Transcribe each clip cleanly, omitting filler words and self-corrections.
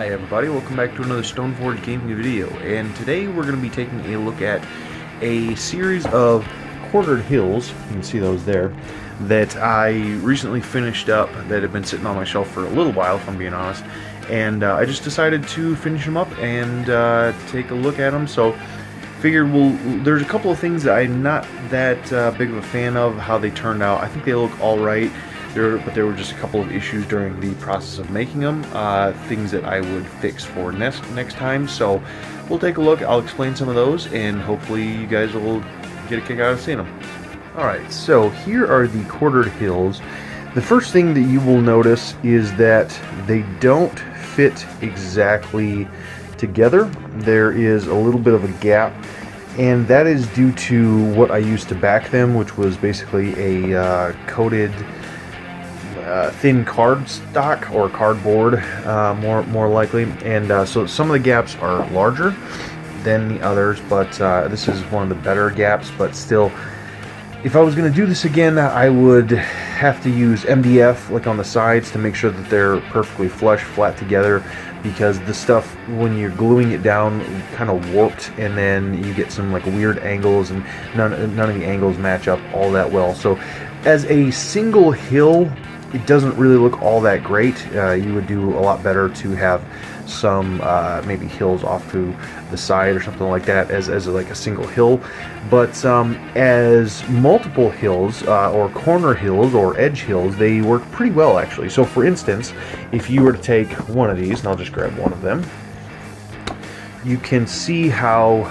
Hi everybody, welcome back to another Stoneforge gaming video, and today we're going to be taking a look at a series of quartered hills, you can see those there, that I recently finished up that have been sitting on my shelf for a little while, if I'm being honest, and I just decided to finish them up and take a look at them. So figured there's a couple of things that I'm not that big of a fan of how they turned out. I think they look alright. But there were just a couple of issues during the process of making them, things that I would fix for next time. So we'll take a look, I'll explain some of those, and hopefully you guys will get a kick out of seeing them. Alright, so here are the quartered hills. The first thing that you will notice is that they don't fit exactly together. There is a little bit of a gap, and that is due to what I used to back them, which was basically a coated thin cardstock or cardboard, more likely, and so some of the gaps are larger than the others, but this is one of the better gaps. But still, if I was going to do this again, I would have to use MDF like on the sides to make sure that they're perfectly flush, flat together, because the stuff, when you're gluing it down, kind of warped, and then you get some like weird angles, and none of the angles match up all that well. So as a single hill, it doesn't really look all that great. You would do a lot better to have some maybe hills off to the side or something like that as like a single hill. But as multiple hills or corner hills or edge hills, they work pretty well actually. So for instance, if you were to take one of these, and I'll just grab one of them, you can see how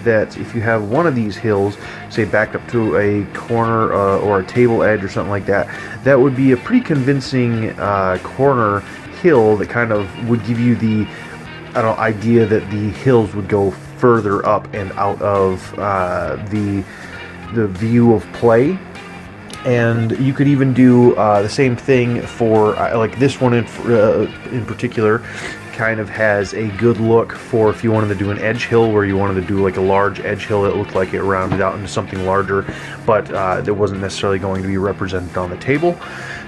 that if you have one of these hills, say backed up to a corner or a table edge or something like that, that would be a pretty convincing corner hill that kind of would give you the idea that the hills would go further up and out of the view of play. And you could even do the same thing for like this one in particular. Kind of has a good look for if you wanted to do an edge hill, where you wanted to do like a large edge hill that looked like it rounded out into something larger, but that wasn't necessarily going to be represented on the table.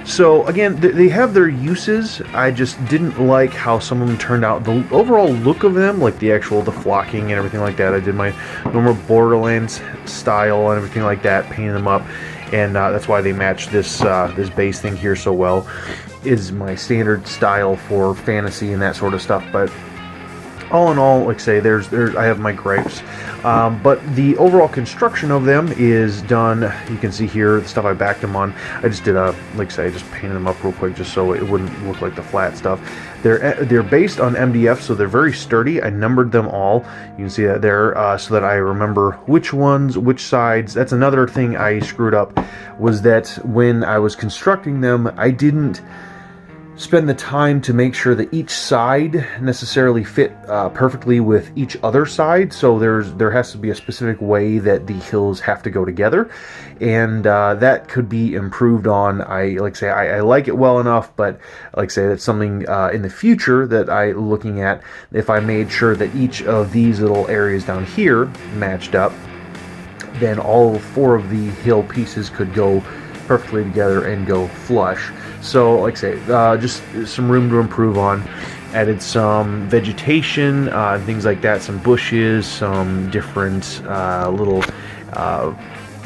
So again, they have their uses. I just didn't like how some of them turned out. The overall look of them, like the flocking and everything like that, I did my normal Borderlands style and everything like that, painted them up, and that's why they match this this base thing here so well. Is my standard style for fantasy and that sort of stuff. But all in all, like I say, I have my gripes, but the overall construction of them is done. You can see here the stuff I backed them on. I just did like I say, I just painted them up real quick just so it wouldn't look like the flat stuff. They're based on MDF, so they're very sturdy. I numbered them all. You can see that there, so that I remember which ones, which sides. That's another thing I screwed up, was that when I was constructing them, I didn't spend the time to make sure that each side necessarily fit perfectly with each other side. So there has to be a specific way that the hills have to go together, and that could be improved on. I like it well enough, but like I say, that's something in the future that I'm looking at. If I made sure that each of these little areas down here matched up, then all four of the hill pieces could go perfectly together and go flush. So like I say, just some room to improve on. Added some vegetation, things like that, some bushes, some different little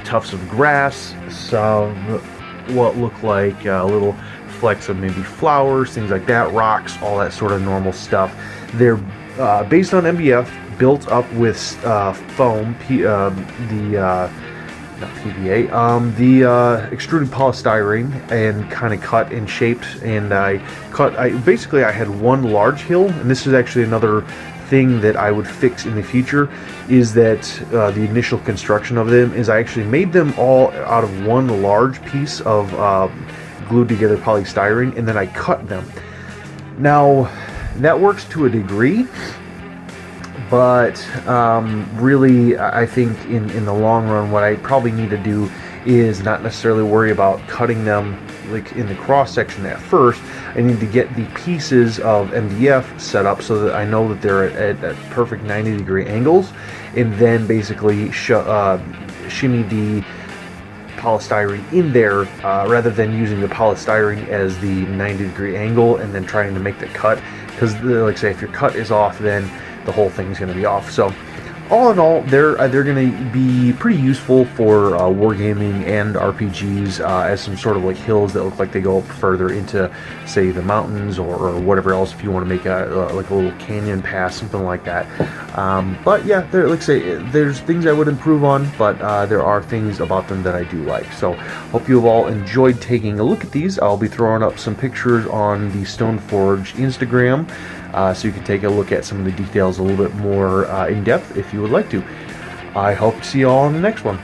tufts of grass, some what looked like little flecks of maybe flowers, things like that, rocks, all that sort of normal stuff. They're based on MDF, built up with foam, not PVA, the extruded polystyrene, and kind of cut and shaped. And I basically had one large hill, and this is actually another thing that I would fix in the future, is that the initial construction of them is I actually made them all out of one large piece of glued together polystyrene, and then I cut them. Now that works to a degree, but really I think in the long run, what I probably need to do is not necessarily worry about cutting them like in the cross section at first. I need to get the pieces of MDF set up so that I know that they're at perfect 90-degree angles, and then basically shimmy the polystyrene in there rather than using the polystyrene as the 90-degree angle and then trying to make the cut. because like I say, if your cut is off, then the whole thing's going to be off. So all in all, they're going to be pretty useful for wargaming and RPGs as some sort of like hills that look like they go up further into, say, the mountains or whatever else. If you want to make like a little canyon pass, something like that. But yeah, like I say, there's things I would improve on, but there are things about them that I do like. So hope you have all enjoyed taking a look at these. I'll be throwing up some pictures on the Stoneforge Instagram. So you can take a look at some of the details a little bit more in depth if you would like to. I hope to see you all in the next one.